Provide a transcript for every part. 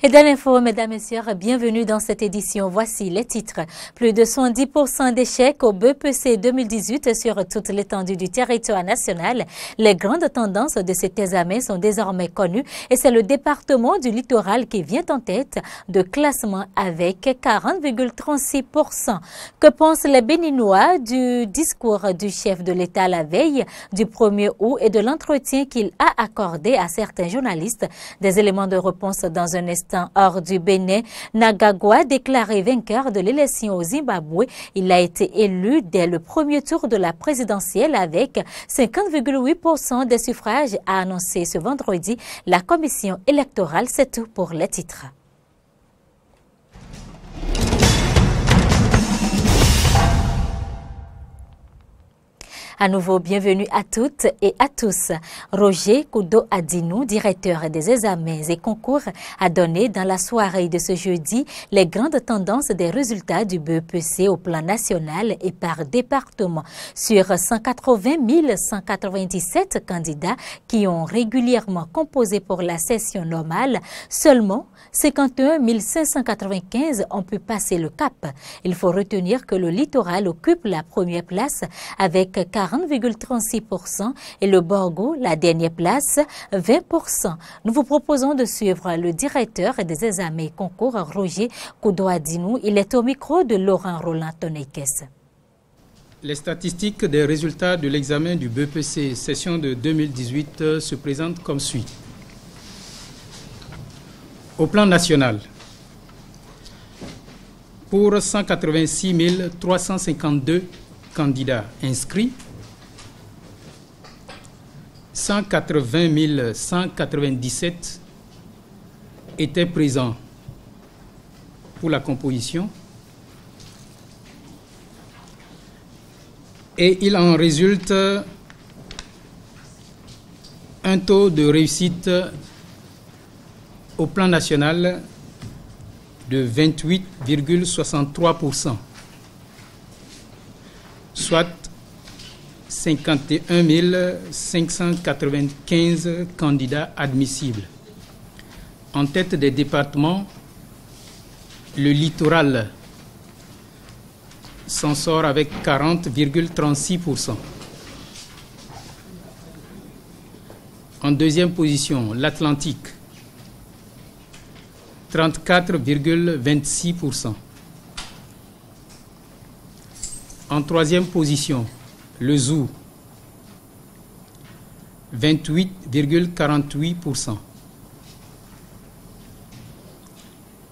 Et dans l'info, mesdames et messieurs, bienvenue dans cette édition. Voici les titres. Plus de 70% d'échecs au BEPC 2018 sur toute l'étendue du territoire national. Les grandes tendances de cet examen sont désormais connues et c'est le département du littoral qui vient en tête de classement avec 40,36%. Que pensent les Béninois du discours du chef de l'État la veille du 1er août et de l'entretien qu'il a accordé à certains journalistes? Des éléments de réponse dans un instant. Hors du Bénin, Nagagwa déclaré vainqueur de l'élection au Zimbabwe. Il a été élu dès le premier tour de la présidentielle avec 50,8% des suffrages, a annoncé ce vendredi la commission électorale. C'est tout pour les titres. À nouveau, bienvenue à toutes et à tous. Roger Koudo Adinou, directeur des examens et concours, a donné dans la soirée de ce jeudi les grandes tendances des résultats du BEPC au plan national et par département. Sur 180 197 candidats qui ont régulièrement composé pour la session normale, seulement 51 595 ont pu passer le cap. Il faut retenir que le littoral occupe la première place avec 40,36% et le Borgo, la dernière place, 20%. Nous vous proposons de suivre le directeur des examens et concours, Roger Koudo Adinou. Il est au micro de Laurent Roland Tonekes. Les statistiques des résultats de l'examen du BEPC session de 2018 se présentent comme suit. Au plan national, pour 186 352 candidats inscrits, 180 197 étaient présents pour la composition et il en résulte un taux de réussite au plan national de 28,63%, soit 51 595 candidats admissibles. En tête des départements, le littoral s'en sort avec 40,36%. En deuxième position, l'Atlantique, 34,26%. En troisième position, le Zou, 28,48%.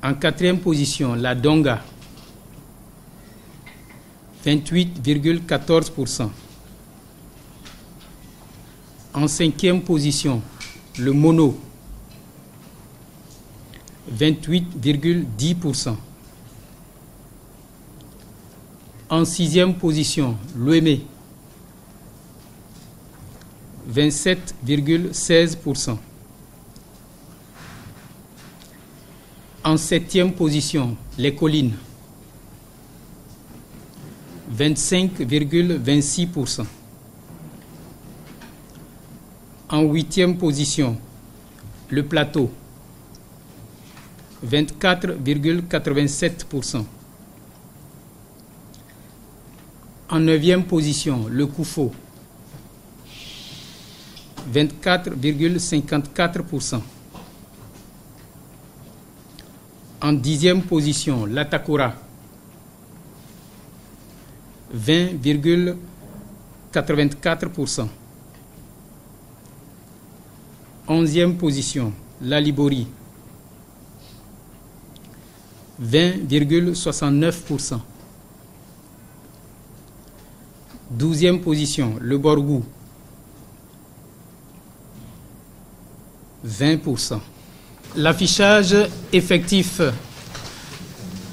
En quatrième position, la Donga, 28,14%. En cinquième position, le Mono, 28,10%. En sixième position, l'Ouémé, 27,16%. En septième position, les Collines, 25,26%. En huitième position, le Plateau, 24,87%. En neuvième position, le Koufo, 24,54%. En dixième position, l'Atakura, 20,84%. Onzième position, la Libori, 20,69%. Douzième position, le Borgou, 20%. L'affichage effectif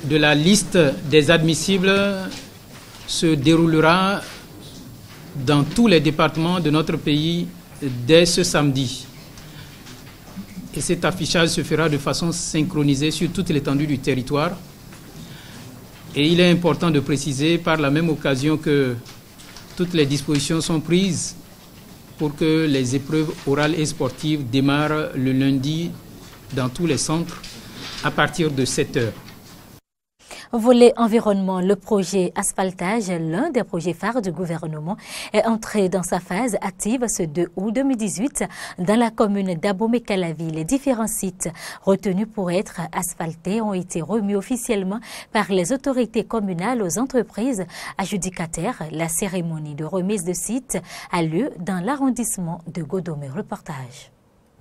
de la liste des admissibles se déroulera dans tous les départements de notre pays dès ce samedi. Et cet affichage se fera de façon synchronisée sur toute l'étendue du territoire. Et il est important de préciser par la même occasion que toutes les dispositions sont prises pour que les épreuves orales et sportives démarrent le lundi dans tous les centres à partir de 7 heures. Volet environnement, le projet asphaltage, l'un des projets phares du gouvernement, est entré dans sa phase active ce 2 août 2018 dans la commune d'Abomey-Calavi. Les différents sites retenus pour être asphaltés ont été remis officiellement par les autorités communales aux entreprises adjudicataires. La cérémonie de remise de sites a lieu dans l'arrondissement de Godomé. Reportage.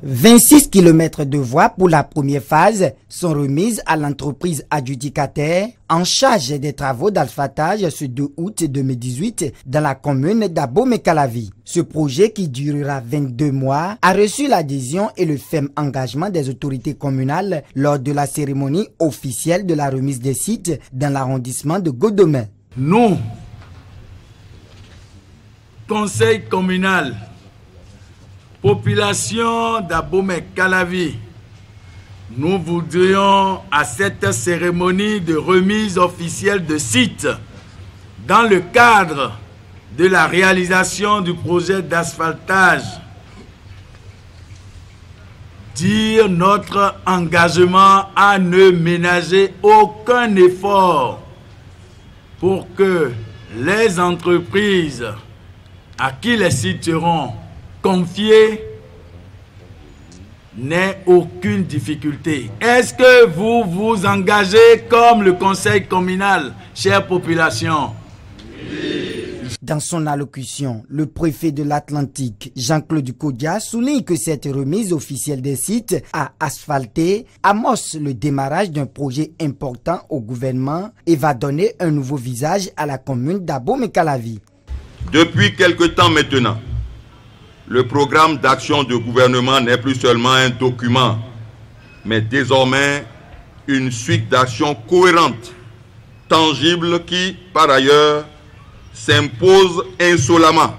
26 km de voies pour la première phase sont remises à l'entreprise adjudicataire en charge des travaux d'asphaltage ce 2 août 2018 dans la commune d'Abomey-Calavi. Ce projet qui durera 22 mois a reçu l'adhésion et le ferme engagement des autorités communales lors de la cérémonie officielle de la remise des sites dans l'arrondissement de Godomé. Nous, conseil communal, population d'Abomey-Calavi, nous voudrions à cette cérémonie de remise officielle de sites, dans le cadre de la réalisation du projet d'asphaltage, dire notre engagement à ne ménager aucun effort pour que les entreprises à qui les sites seront confiés n'aient aucune difficulté. Est-ce que vous vous engagez comme le conseil communal, chère population? Dans son allocution, le préfet de l'Atlantique, Jean-Claude Kodia, souligne que cette remise officielle des sites à asphalter amorce le démarrage d'un projet important au gouvernement et va donner un nouveau visage à la commune d'Abomey-Calavi. Depuis quelque temps maintenant, le programme d'action du gouvernement n'est plus seulement un document, mais désormais une suite d'actions cohérentes, tangibles qui, par ailleurs, s'imposent insolemment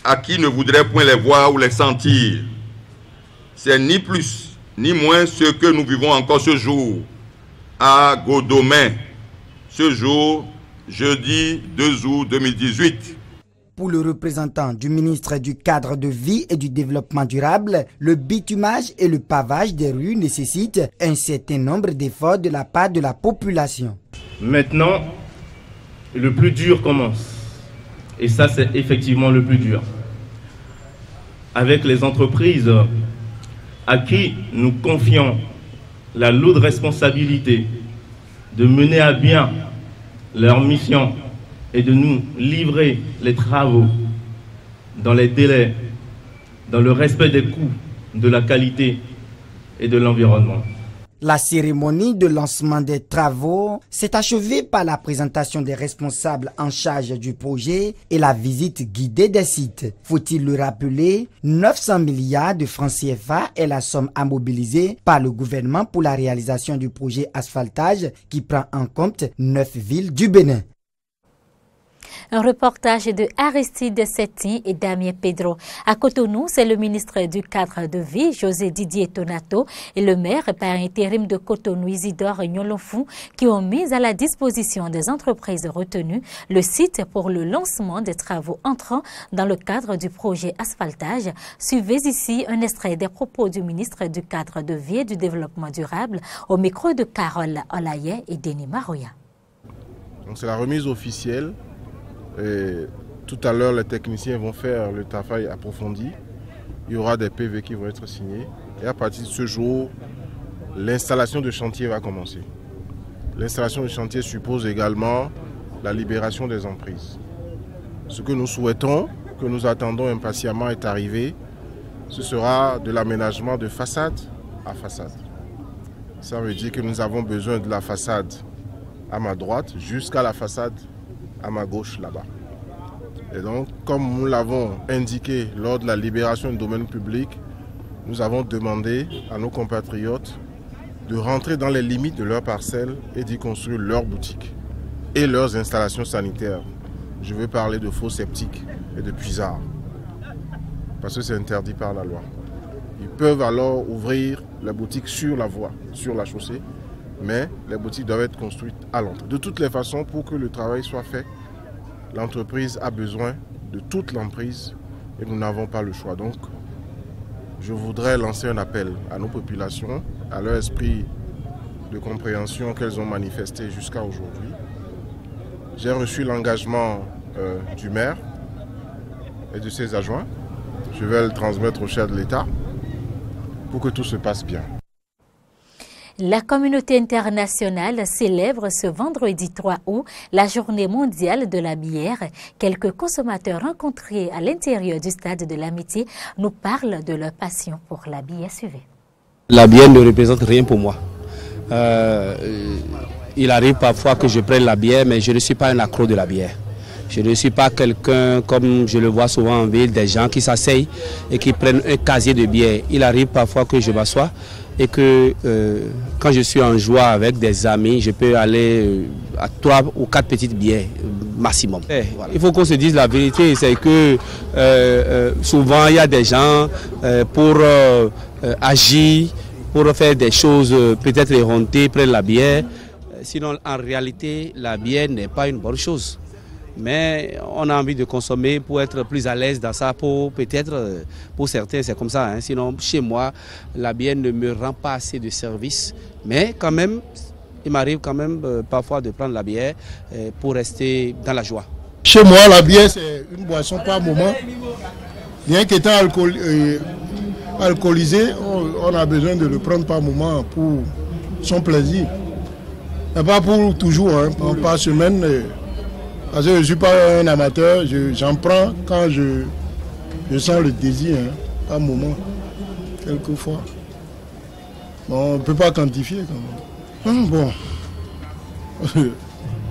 à qui ne voudrait point les voir ou les sentir. C'est ni plus ni moins ce que nous vivons encore ce jour à Godomé, ce jour, jeudi 2 août 2018. Pour le représentant du ministre du Cadre de Vie et du Développement durable, le bitumage et le pavage des rues nécessitent un certain nombre d'efforts de la part de la population. Maintenant, le plus dur commence. Et ça, c'est effectivement le plus dur. Avec les entreprises à qui nous confions la lourde responsabilité de mener à bien leur mission et de nous livrer les travaux dans les délais, dans le respect des coûts, de la qualité et de l'environnement. La cérémonie de lancement des travaux s'est achevée par la présentation des responsables en charge du projet et la visite guidée des sites. Faut-il le rappeler, 900 milliards de francs CFA est la somme à mobiliser par le gouvernement pour la réalisation du projet asphaltage qui prend en compte 9 villes du Bénin. Un reportage de Aristide Setin et Damien Pedro. À Cotonou, c'est le ministre du Cadre de Vie, José Didier Tonato, et le maire par intérim de Cotonou, Isidore Nyolofou, qui ont mis à la disposition des entreprises retenues le site pour le lancement des travaux entrant dans le cadre du projet asphaltage. Suivez ici un extrait des propos du ministre du Cadre de Vie et du Développement durable au micro de Carole Olaye et Denis Maroya. C'est la remise officielle. Et tout à l'heure, les techniciens vont faire le travail approfondi. Il y aura des PV qui vont être signés. Et à partir de ce jour, l'installation de chantier va commencer. L'installation de chantier suppose également la libération des emprises. Ce que nous souhaitons, que nous attendons impatiemment est arrivé, ce sera de l'aménagement de façade à façade. Ça veut dire que nous avons besoin de la façade à ma droite jusqu'à la façade à ma gauche là-bas. Et donc, comme nous l'avons indiqué lors de la libération du domaine public, nous avons demandé à nos compatriotes de rentrer dans les limites de leurs parcelles et d'y construire leurs boutiques et leurs installations sanitaires. Je veux parler de faux septiques et de puisards, parce que c'est interdit par la loi. Ils peuvent alors ouvrir les boutiques sur la voie, sur la chaussée, mais les boutiques doivent être construites à l'entrée. De toutes les façons, pour que le travail soit fait, l'entreprise a besoin de toute l'emprise et nous n'avons pas le choix. Donc, je voudrais lancer un appel à nos populations, à leur esprit de compréhension qu'elles ont manifesté jusqu'à aujourd'hui. J'ai reçu l'engagement du maire et de ses adjoints. Je vais le transmettre au chef de l'État pour que tout se passe bien. La communauté internationale célèbre ce vendredi 3 août la journée mondiale de la bière. Quelques consommateurs rencontrés à l'intérieur du stade de l'Amitié nous parlent de leur passion pour la bière. Suivez. La bière ne représente rien pour moi. Il arrive parfois que je prenne la bière, mais je ne suis pas un accro de la bière. Je ne suis pas quelqu'un, comme je le vois souvent en ville, des gens qui s'asseyent et qui prennent un casier de bière. Il arrive parfois que je m'assois et que quand je suis en joie avec des amis, je peux aller à 3 ou 4 petites bières maximum. Voilà. Il faut qu'on se dise la vérité, c'est que souvent il y a des gens pour agir, pour faire des choses peut-être errontées, prennent la bière. Sinon, en réalité, la bière n'est pas une bonne chose. Mais on a envie de consommer pour être plus à l'aise dans ça, peut-être pour certains c'est comme ça. Hein. Sinon, chez moi, la bière ne me rend pas assez de service. Mais quand même, il m'arrive quand même parfois de prendre la bière pour rester dans la joie. Chez moi, la bière, c'est une boisson par moment. Bien qu'étant alcoolisé, on a besoin de le prendre par moment pour son plaisir. Mais pas pour toujours, hein, par semaine. Parce que je ne suis pas un amateur, j'en prends quand je sens le désir, hein, par moment, quelquefois. Bon, on ne peut pas quantifier quand même. Bon,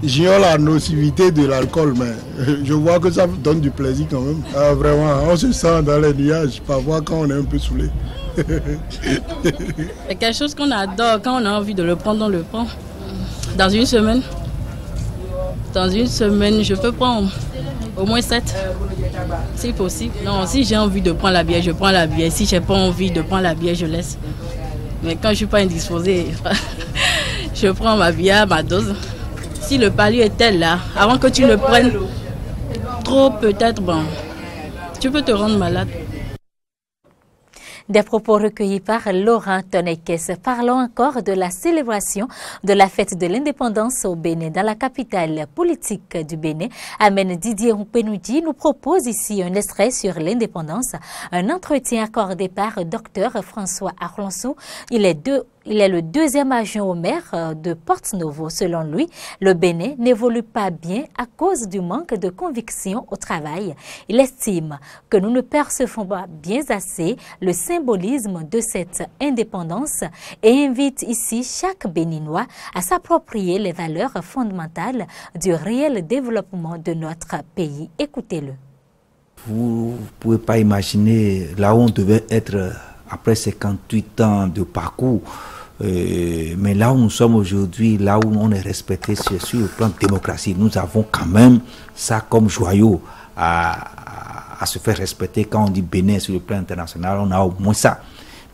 j'ignore la nocivité de l'alcool, mais je vois que ça donne du plaisir quand même. Ah, vraiment, on se sent dans les nuages, parfois quand on est un peu saoulé. C'est quelque chose qu'on adore, quand on a envie de le prendre, on le prend. Dans une semaine, je peux prendre au moins 7, si possible. Non, si j'ai envie de prendre la bière, je prends la bière. Si je n'ai pas envie de prendre la bière, je laisse. Mais quand je ne suis pas indisposée, je prends ma bière, ma dose. Si le palier est tel là, avant que tu le prennes trop, peut-être, bon, tu peux te rendre malade. Des propos recueillis par Laurent Tonekes. Parlons encore de la célébration de la fête de l'indépendance au Bénin. Dans la capitale politique du Bénin, Amen Didier Mpenoudi nous propose ici un extrait sur l'indépendance, un entretien accordé par Dr François Arlonsou. Il est le deuxième adjoint au maire de Porto-Novo. Selon lui, le Bénin n'évolue pas bien à cause du manque de conviction au travail. Il estime que nous ne percevons pas bien assez le symbolisme de cette indépendance et invite ici chaque Béninois à s'approprier les valeurs fondamentales du réel développement de notre pays. Écoutez-le. Vous ne pouvez pas imaginer là où on devait être après 58 ans de parcours. Mais là où nous sommes aujourd'hui, là où on est respecté sur le plan de démocratie, nous avons quand même ça comme joyau à se faire respecter. Quand on dit Bénin sur le plan international, on a au moins ça.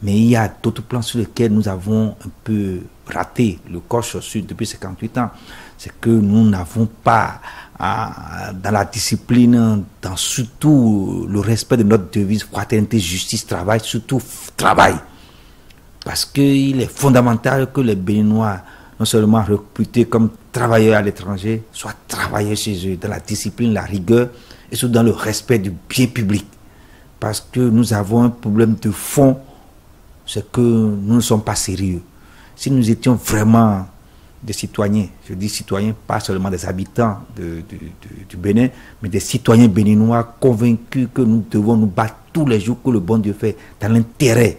Mais il y a d'autres plans sur lesquels nous avons un peu raté le coche depuis 58 ans. C'est que nous n'avons pas, dans la discipline, dans surtout le respect de notre devise fraternité, justice, travail, surtout travail. Parce qu'il est fondamental que les Béninois, non seulement recrutés comme travailleurs à l'étranger, soient travailleurs chez eux, dans la discipline, la rigueur, et surtout dans le respect du bien public. Parce que nous avons un problème de fond, c'est que nous ne sommes pas sérieux. Si nous étions vraiment des citoyens, je dis citoyens, pas seulement des habitants du Bénin, mais des citoyens béninois convaincus que nous devons nous battre tous les jours que le bon Dieu fait dans l'intérêt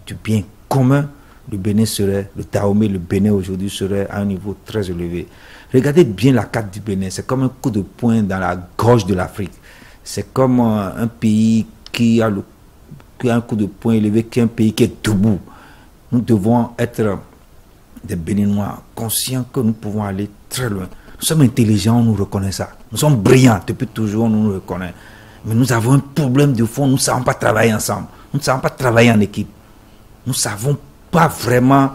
du bien commun, le Bénin serait, le Dahomey, le Bénin aujourd'hui serait à un niveau très élevé. Regardez bien la carte du Bénin, c'est comme un coup de poing dans la gorge de l'Afrique. C'est comme un pays qui a un coup de poing élevé, qui est un pays qui est debout. Nous devons être des Béninois conscients que nous pouvons aller très loin. Nous sommes intelligents, on nous reconnaît ça. Nous sommes brillants, depuis toujours on nous reconnaît. Mais nous avons un problème de fond, nous ne savons pas travailler ensemble. Nous ne savons pas travailler en équipe. Nous ne savons pas vraiment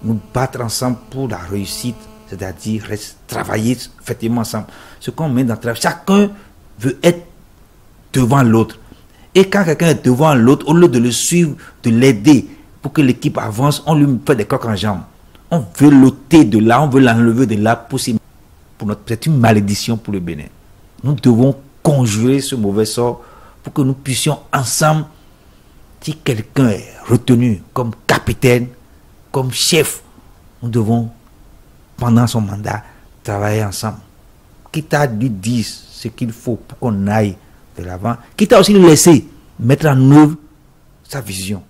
nous battre ensemble pour la réussite, c'est-à-dire travailler effectivement ensemble. Ce qu'on met dans le travail, chacun veut être devant l'autre. Et quand quelqu'un est devant l'autre, au lieu de le suivre, de l'aider pour que l'équipe avance, on lui fait des coques en jambes. On veut l'ôter de là, on veut l'enlever de là possible. C'est une malédiction pour le Bénin. Nous devons conjurer ce mauvais sort pour que nous puissions ensemble, si quelqu'un est retenu comme capitaine, comme chef, nous devons, pendant son mandat, travailler ensemble. Quitte à lui dire ce qu'il faut pour qu'on aille de l'avant, quitte à aussi le laisser mettre en œuvre sa vision,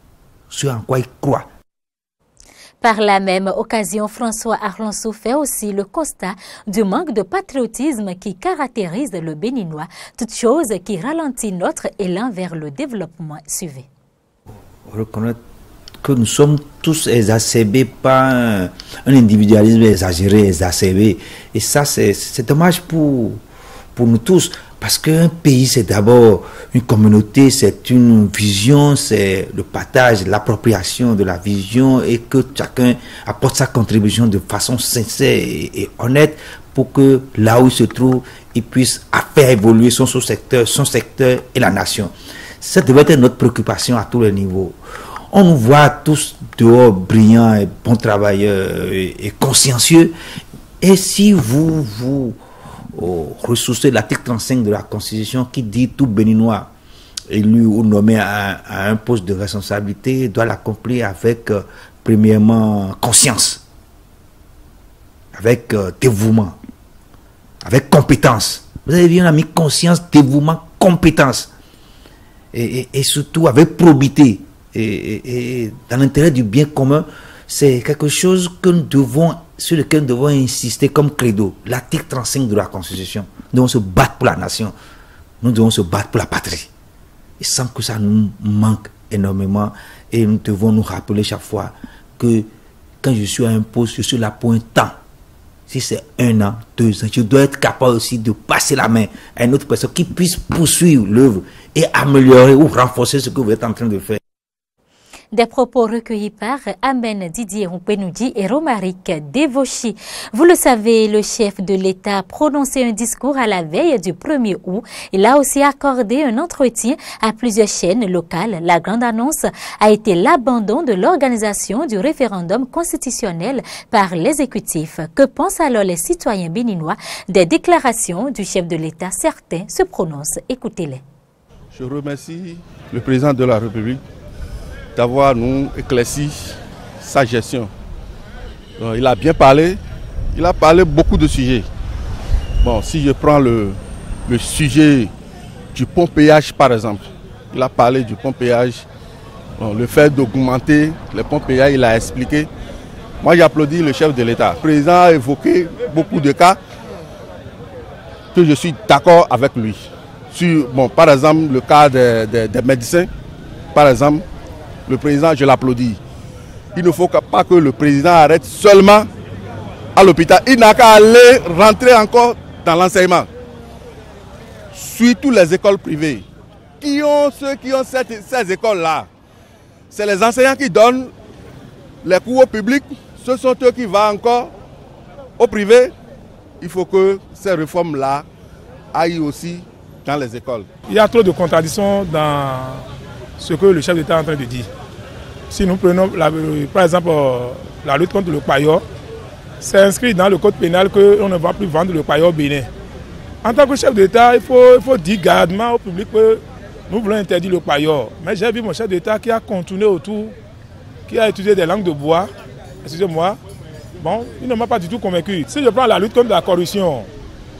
ce en quoi il croit. Par la même occasion, François Arlonsou fait aussi le constat du manque de patriotisme qui caractérise le Béninois, toute chose qui ralentit notre élan vers le développement. Suivez. Reconnaître que nous sommes tous exacerbés par un individualisme exagéré, exacerbé. Et ça, c'est dommage pour nous tous. Parce qu'un pays, c'est d'abord une communauté, c'est une vision, c'est le partage, l'appropriation de la vision et que chacun apporte sa contribution de façon sincère et honnête pour que là où il se trouve, il puisse faire évoluer son secteur et la nation. Ça devrait être notre préoccupation à tous les niveaux. On nous voit tous dehors brillants et bons travailleurs et consciencieux. Et si vous ressourcer l'article 35 de la Constitution qui dit tout Béninois élu ou nommé à un poste de responsabilité doit l'accomplir avec premièrement conscience, avec dévouement, avec compétence. Vous avez vu, on a mis conscience, dévouement, compétence et surtout avec probité et dans l'intérêt du bien commun. C'est quelque chose que nous devons, sur lequel nous devons insister comme credo. L'article 35 de la Constitution. Nous devons se battre pour la nation. Nous devons se battre pour la patrie. Et sans que ça nous manque énormément. Et nous devons nous rappeler chaque fois que quand je suis à un poste, je suis là pour un temps. Si c'est 1 an, 2 ans, je dois être capable aussi de passer la main à une autre personne qui puisse poursuivre l'œuvre et améliorer ou renforcer ce que vous êtes en train de faire. Des propos recueillis par Amen Didier Mpenoudi et Romaric Devochi. Vous le savez, le chef de l'État a prononcé un discours à la veille du 1er août. Il a aussi accordé un entretien à plusieurs chaînes locales. La grande annonce a été l'abandon de l'organisation du référendum constitutionnel par l'exécutif. Que pensent alors les citoyens béninois des déclarations du chef de l'État? Certains se prononcent. Écoutez-les. Je remercie le président de la République d'avoir nous éclairci sa gestion. Il a bien parlé, il a parlé beaucoup de sujets. Bon, si je prends le sujet du pont péage par exemple, il a parlé du pont péage, bon, le fait d'augmenter les ponts péage, il a expliqué. Moi j'applaudis le chef de l'État. Le président a évoqué beaucoup de cas que je suis d'accord avec lui. Sur, bon, par exemple, le cas des médecins, par exemple, le président, je l'applaudis. Il ne faut pas que le président arrête seulement à l'hôpital. Il n'a qu'à aller rentrer encore dans l'enseignement. Surtout les écoles privées. Ceux qui ont ces écoles-là, c'est les enseignants qui donnent les cours au public. Ce sont eux qui vont encore au privé. Il faut que ces réformes-là aillent aussi dans les écoles. Il y a trop de contradictions dans ce que le chef d'État est en train de dire. Si nous prenons par exemple la lutte contre le paillot, c'est inscrit dans le code pénal qu'on ne va plus vendre le paillot au Bénin. En tant que chef d'État, il faut dire gardement au public que nous voulons interdire le paillot. Mais j'ai vu mon chef d'État qui a contourné autour, qui a utilisé des langues de bois. Excusez-moi. Bon, il ne m'a pas du tout convaincu. Si je prends la lutte contre la corruption,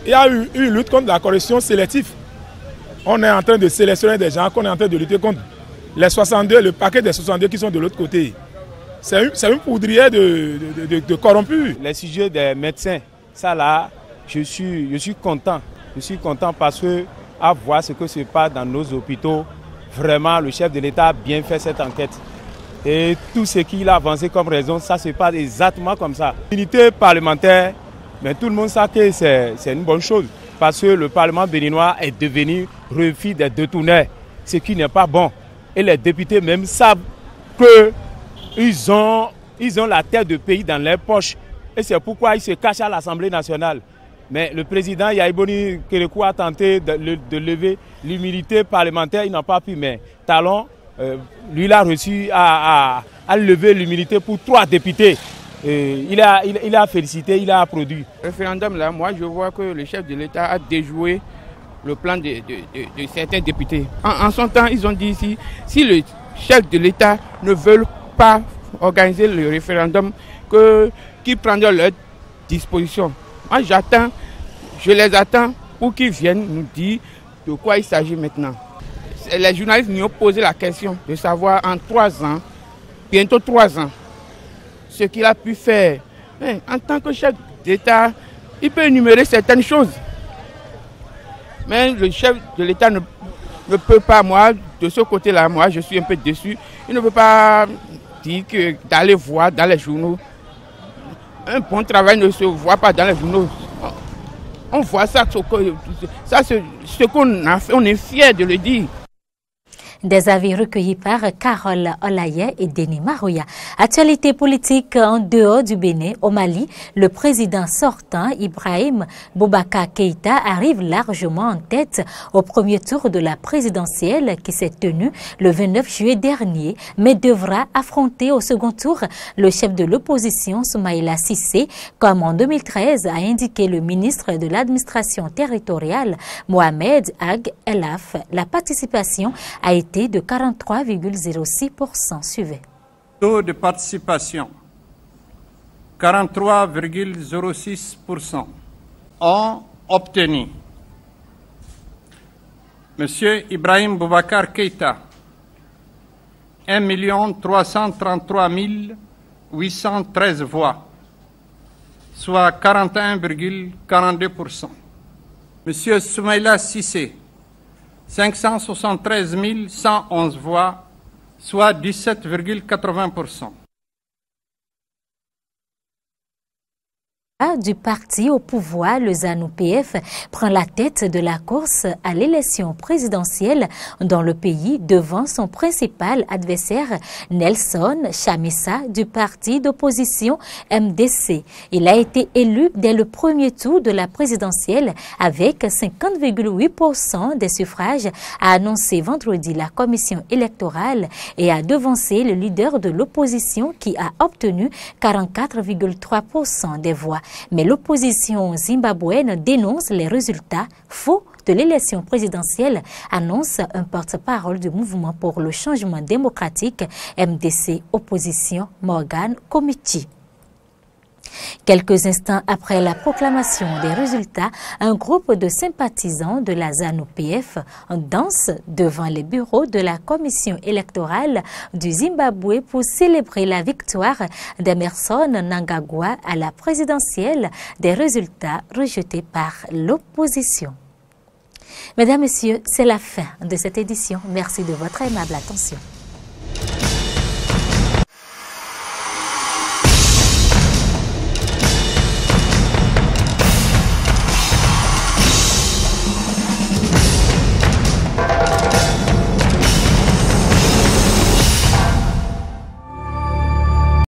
il y a eu une lutte contre la corruption sélective. On est en train de sélectionner des gens qu'on est en train de lutter contre. Les 62, le paquet des 62 qui sont de l'autre côté, c'est une poudrière de corrompus. Les sujets des médecins, ça là, je suis content. Je suis content parce que à voir ce que se passe dans nos hôpitaux, vraiment le chef de l'État a bien fait cette enquête. Et tout ce qu'il a avancé comme raison, ça se passe exactement comme ça. L'unité parlementaire, mais tout le monde sait que c'est une bonne chose. Parce que le Parlement béninois est devenu refus des détourneurs, ce qui n'est pas bon. Et les députés même savent qu'ils ont la tête de pays dans leurs poches. Et c'est pourquoi ils se cachent à l'Assemblée nationale. Mais le président Yaïboni Kérékou a tenté de lever l'immunité parlementaire, il n'a pas pu. Mais Talon, lui, il a réussi à lever l'immunité pour 3 députés. il a félicité, il a applaudi. Le référendum là, moi je vois que le chef de l'État a déjoué le plan de certains députés. En son temps, ils ont dit ici, si le chef de l'État ne veut pas organiser le référendum, qu'ils prendront leurs dispositions. Moi je les attends pour qu'ils viennent nous dire de quoi il s'agit maintenant. Les journalistes nous ont posé la question de savoir en 3 ans, bientôt 3 ans, ce qu'il a pu faire. Mais en tant que chef d'État, il peut énumérer certaines choses. Mais le chef de l'État ne peut pas, moi, de ce côté-là, moi, je suis un peu déçu. Il ne peut pas dire que d'aller voir dans les journaux. Un bon travail ne se voit pas dans les journaux. On voit ça, ce qu'on a fait, on est fiers de le dire. Des avis recueillis par Carole Olaye et Denis Marouya. Actualité politique en dehors du Bénin, au Mali, le président sortant, Ibrahim Boubacar Keïta, arrive largement en tête au premier tour de la présidentielle qui s'est tenue le 29 juillet dernier, mais devra affronter au second tour le chef de l'opposition, Soumaïla Cissé, comme en 2013 a indiqué le ministre de l'administration territoriale, Mohamed Ag Elaf. La participation a été de 43,06%. Suivez. Taux de participation 43,06% ont obtenu Monsieur Ibrahim Boubacar Keïta 1 333 813 voix, soit 41,42%. Monsieur Soumaïla Cissé 573 111 voix, soit 17,80%. Du parti au pouvoir, le ZANU-PF prend la tête de la course à l'élection présidentielle dans le pays devant son principal adversaire Nelson Chamisa du parti d'opposition MDC. Il a été élu dès le premier tour de la présidentielle avec 50,8% des suffrages, a annoncé vendredi la commission électorale et a devancé le leader de l'opposition qui a obtenu 44,3% des voix. Mais l'opposition zimbabwéenne dénonce les résultats faux de l'élection présidentielle, annonce un porte-parole du mouvement pour le changement démocratique MDC Opposition, Morgan Komichi. Quelques instants après la proclamation des résultats, un groupe de sympathisants de la ZANU-PF danse devant les bureaux de la commission électorale du Zimbabwe pour célébrer la victoire d'Emerson Mnangagwa à la présidentielle, des résultats rejetés par l'opposition. Mesdames, Messieurs, c'est la fin de cette édition. Merci de votre aimable attention.